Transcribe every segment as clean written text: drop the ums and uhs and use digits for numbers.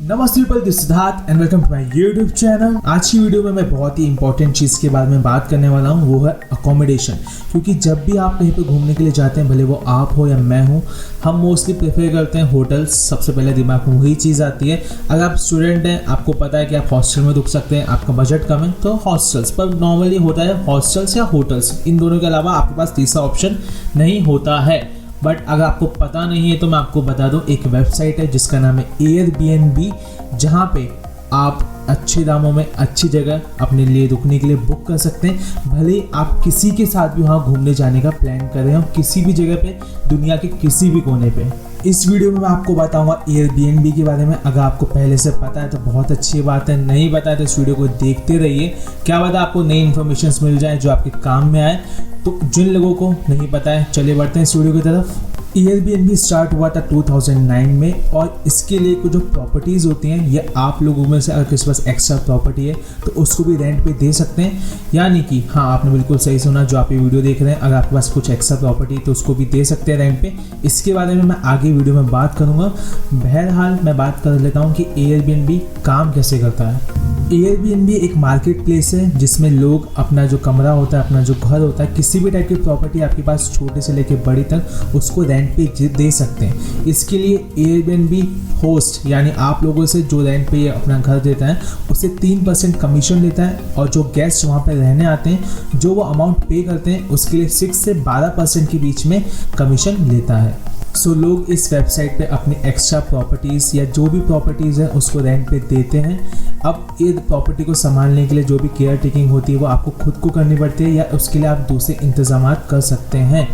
नमस्ते people, this Siddharth and welcome to my YouTube channel. आज की वीडियो में मैं बहुत ही इंपॉर्टेंट चीज़ के बारे में बात करने वाला हूँ, वो है अकोमोडेशन। क्योंकि जब भी आप कहीं पे घूमने के लिए जाते हैं, भले वो आप हो या मैं हूँ, हम मोस्टली प्रेफर करते हैं होटल्स। सबसे पहले दिमाग में वही चीज़ आती है। अगर आप स्टूडेंट हैं, आपको पता है कि आप हॉस्टल में रुक सकते हैं, आपका बजट कम है तो हॉस्टल्स, पर नॉर्मली होता है हॉस्टल्स या होटल्स। इन दोनों के अलावा आपके पास तीसरा ऑप्शन नहीं होता है। बट अगर आपको पता नहीं है तो मैं आपको बता दूं, एक वेबसाइट है जिसका नाम है एयरबीएनबी, जहां पे आप अच्छे दामों में अच्छी जगह अपने लिए रुकने के लिए बुक कर सकते हैं। भले आप किसी के साथ भी वहाँ घूमने जाने का प्लान कर रहे हो, किसी भी जगह पे, दुनिया के किसी भी कोने पे। इस वीडियो में मैं आपको बताऊंगा एयरबीएनबी के बारे में। अगर आपको पहले से पता है तो बहुत अच्छी बात है, नहीं पता है तो इस वीडियो को देखते रहिए। क्या पता आपको नई इन्फॉर्मेशन मिल जाए जो आपके काम में आए। तो जिन लोगों को नहीं पता है, चलिए बढ़ते हैं इस वीडियो की तरफ। एयरबीएनबी स्टार्ट हुआ था 2009 में, और इसके लिए कुछ जो प्रॉपर्टीज़ होती हैं, ये आप लोगों में से अगर किसी पास एक्स्ट्रा प्रॉपर्टी है तो उसको भी रेंट पे दे सकते हैं। यानी कि हाँ, आपने बिल्कुल सही सुना, जो आप ये वीडियो देख रहे हैं, अगर आपके पास कुछ एक्स्ट्रा प्रॉपर्टी है तो उसको भी दे सकते हैं रेंट पे। इसके बारे में मैं आगे वीडियो में बात करूँगा। बहरहाल मैं बात कर लेता हूँ कि एयरबीएनबी काम कैसे करता है। एयरबीएनबी एक मार्केट प्लेस है जिसमें लोग अपना जो कमरा होता है, अपना जो घर होता है, किसी भी टाइप की प्रॉपर्टी आपके पास छोटे से लेकर बड़ी तक, उसको रेंट पे दे सकते हैं। इसके लिए एयरबीएनबी होस्ट यानी आप लोगों से जो रेंट पे अपना घर देता है उससे 3% कमीशन लेता है, और जो गेस्ट वहाँ पे रहने आते हैं जो वो अमाउंट पे करते हैं उसके लिए 6 से 12% के बीच में कमीशन लेता है। सो लोग इस वेबसाइट पे अपनी एक्स्ट्रा प्रॉपर्टीज़ या जो भी प्रॉपर्टीज़ है उसको रेंट पे देते हैं। अब ये प्रॉपर्टी को संभालने के लिए जो भी केयर टेकिंग होती है वो आपको खुद को करनी पड़ती है, या उसके लिए आप दूसरे इंतजाम कर सकते हैं।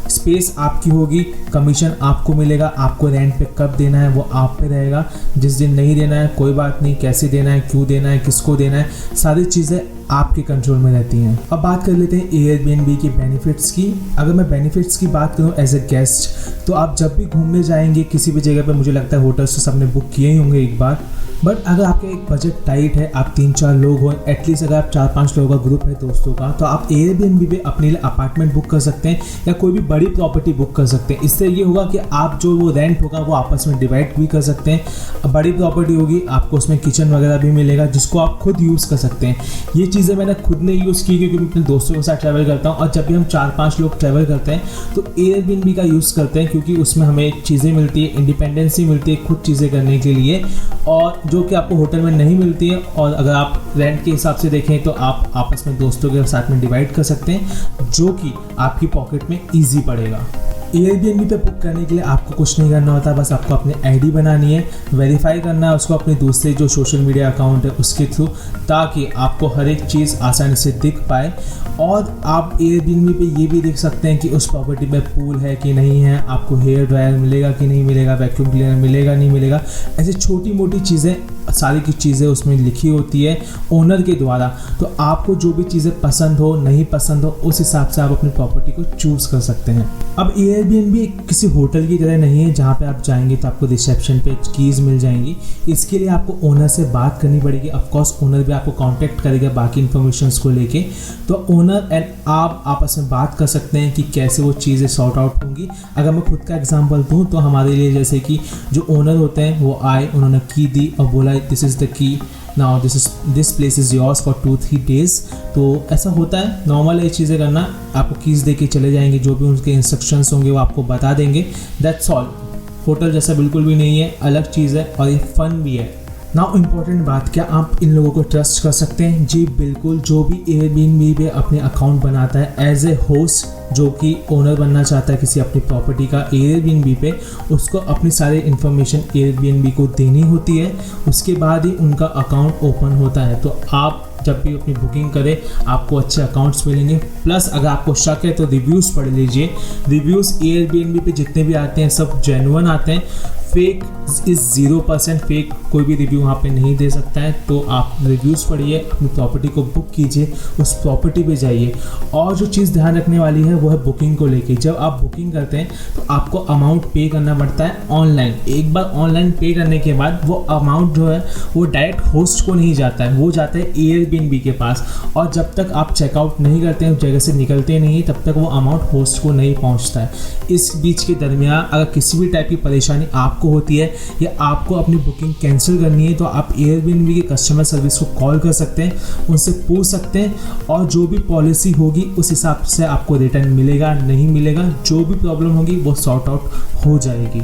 स्पेस आपकी होगी, कमीशन आपको मिलेगा, आपको रेंट पे कब देना है वो आप पे रहेगा। जिस दिन नहीं देना है कोई बात नहीं, कैसे देना है, क्यों देना है, किसको देना है, सारी चीज़ें आपके कंट्रोल में रहती हैं। अब बात कर लेते हैं एयरबीएनबी के बेनिफिट्स की। अगर मैं बेनिफिट्स की बात करूं एज ए गेस्ट, तो आप जब भी घूमने जाएंगे किसी भी जगह पे, मुझे लगता है होटल्स तो सबने बुक किए ही होंगे एक बार। बट अगर आपका एक बजट टाइट है, आप 3-4 लोग हो, एटलीस्ट अगर आप 4-5 लोगों का ग्रुप है दोस्तों का, तो आप एयरबीएनबी पे अपने लिए अपार्टमेंट बुक कर सकते हैं या कोई भी बड़ी प्रॉपर्टी बुक कर सकते हैं। इससे ये होगा कि आप जो वो रेंट होगा वो आपस में डिवाइड भी कर सकते हैं। बड़ी प्रॉपर्टी होगी, आपको उसमें किचन वगैरह भी मिलेगा जिसको आप खुद यूज़ कर सकते हैं। ये चीज़ें मैंने खुद ने यूज़ की क्योंकि मैं अपने दोस्तों के साथ ट्रैवल करता हूँ, और जब भी हम 4-5 लोग ट्रैवल करते हैं तो एयरबीएनबी का यूज़ करते हैं, क्योंकि उसमें हमें चीज़ें मिलती है, इंडिपेंडेंसी मिलती है खुद चीज़ें करने के लिए, और जो कि आपको होटल में नहीं मिलती है। और अगर आप रेंट के हिसाब से देखें तो आप आपस में दोस्तों के साथ में डिवाइड कर सकते हैं, जो कि आपकी पॉकेट में ईजी पड़ेगा। एयरबीएनबी पे बुक करने के लिए आपको कुछ नहीं करना होता, बस आपको अपनी आईडी बनानी है, वेरीफाई करना है उसको अपने दूसरे जो सोशल मीडिया अकाउंट है उसके थ्रू, ताकि आपको हर एक चीज़ आसानी से दिख पाए। और आप एयरबीएनबी पे ये भी देख सकते हैं कि उस प्रॉपर्टी में पूल है कि नहीं है, आपको हेयर ड्रायर मिलेगा कि नहीं मिलेगा, वैक्यूम क्लीनर मिलेगा नहीं मिलेगा, ऐसी छोटी मोटी चीज़ें, सारी की चीज़ें उसमें लिखी होती है ओनर के द्वारा। तो आपको जो भी चीज़ें पसंद हो, नहीं पसंद हो, उस हिसाब से आप अपनी प्रॉपर्टी को चूज़ कर सकते हैं। अब एयरबीएनबी किसी होटल की तरह नहीं है जहाँ पे आप जाएंगे तो आपको रिसेप्शन पे कीज़ मिल जाएंगी। इसके लिए आपको ओनर से बात करनी पड़ेगी। ऑफकोर्स ओनर भी आपको कांटेक्ट करेगा बाकी इन्फॉर्मेशंस को लेके, तो ओनर एंड आप आपस में बात कर सकते हैं कि कैसे वो चीज़ें सॉर्ट आउट होंगी। अगर मैं खुद का एग्जांपल दूं तो हमारे लिए जैसे कि जो ओनर होते हैं वो आए, उन्होंने की दी और बोला this is the key, now this place is yours for 2-3 days. तो ऐसा होता है, नॉर्मल ये चीज़ें करना। आपको कीज़ दे के चले जाएंगे, जो भी उनके इंस्ट्रक्शंस होंगे वो आपको बता देंगे, दैट्स ऑल। होटल जैसा बिल्कुल भी नहीं है, अलग चीज़ है और ये फ़न भी है। नाउ इम्पॉर्टेंट बात, क्या आप इन लोगों को ट्रस्ट कर सकते हैं? जी बिल्कुल। जो भी एयरबीएनबी पे अपने अकाउंट बनाता है एज ए होस्ट, जो कि ओनर बनना चाहता है किसी अपनी प्रॉपर्टी का एयरबीएनबी पे, उसको अपनी सारी इन्फॉर्मेशन एयरबीएनबी को देनी होती है। उसके बाद ही उनका अकाउंट ओपन होता है। तो आप जब भी अपनी बुकिंग करें आपको अच्छे अकाउंट्स मिलेंगे। प्लस अगर आपको शक है तो रिव्यूज़ पढ़ लीजिए। रिव्यूज़ एयरबीएनबी पे जितने भी आते हैं सब जेन्युइन आते हैं। फेक इज़ 0%, फेक कोई भी रिव्यू वहाँ पे नहीं दे सकता है। तो आप रिव्यूज़ पढ़िए, अपनी प्रॉपर्टी को बुक कीजिए, उस प्रॉपर्टी पे जाइए। और जो चीज़ ध्यान रखने वाली है वो है बुकिंग को लेके। जब आप बुकिंग करते हैं तो आपको अमाउंट पे करना पड़ता है ऑनलाइन। एक बार ऑनलाइन पे करने के बाद वो अमाउंट जो है वो डायरेक्ट होस्ट को नहीं जाता है, वो जाता है एयरबीएनबी के पास। और जब तक आप चेकआउट नहीं करते हैं, उस जगह से निकलते नहीं, तब तक वो अमाउंट होस्ट को नहीं पहुँचता है। इस बीच के दरमियान अगर किसी भी टाइप की परेशानी आप आपको होती है या आपको अपनी बुकिंग कैंसिल करनी है तो आप एयरबीएनबी के कस्टमर सर्विस को कॉल कर सकते हैं, उनसे पूछ सकते हैं और जो भी पॉलिसी होगी उस हिसाब से आपको रिटर्न मिलेगा नहीं मिलेगा, जो भी प्रॉब्लम होगी वो सॉर्ट आउट हो जाएगी।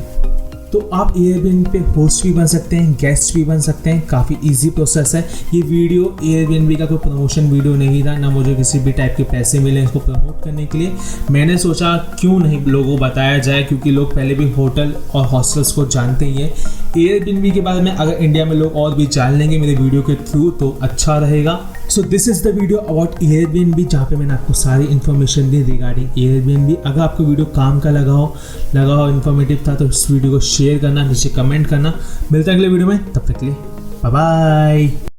तो आप एयरबीएनबी पे होस्ट भी बन सकते हैं, गेस्ट भी बन सकते हैं, काफ़ी इजी प्रोसेस है। ये वीडियो एयरबीएनबी का कोई प्रमोशन वीडियो नहीं था, ना मुझे किसी भी टाइप के पैसे मिले इसको प्रमोट करने के लिए। मैंने सोचा क्यों नहीं लोगों को बताया जाए, क्योंकि लोग पहले भी होटल और हॉस्टल्स को जानते ही हैं। एयरबीएनबी के बारे में अगर इंडिया में लोग और भी जान लेंगे मेरे वीडियो के थ्रू तो अच्छा रहेगा। So this is the video about Airbnb, जहाँ पे मैंने आपको सारी इन्फॉर्मेशन दी रिगार्डिंग एयरबीएनबी। अगर आपको वीडियो काम का लगा हो इन्फॉर्मेटिव था तो इस वीडियो को शेयर करना, नीचे कमेंट करना। मिलता है अगले वीडियो में, तब तक के लिए बाय बाय।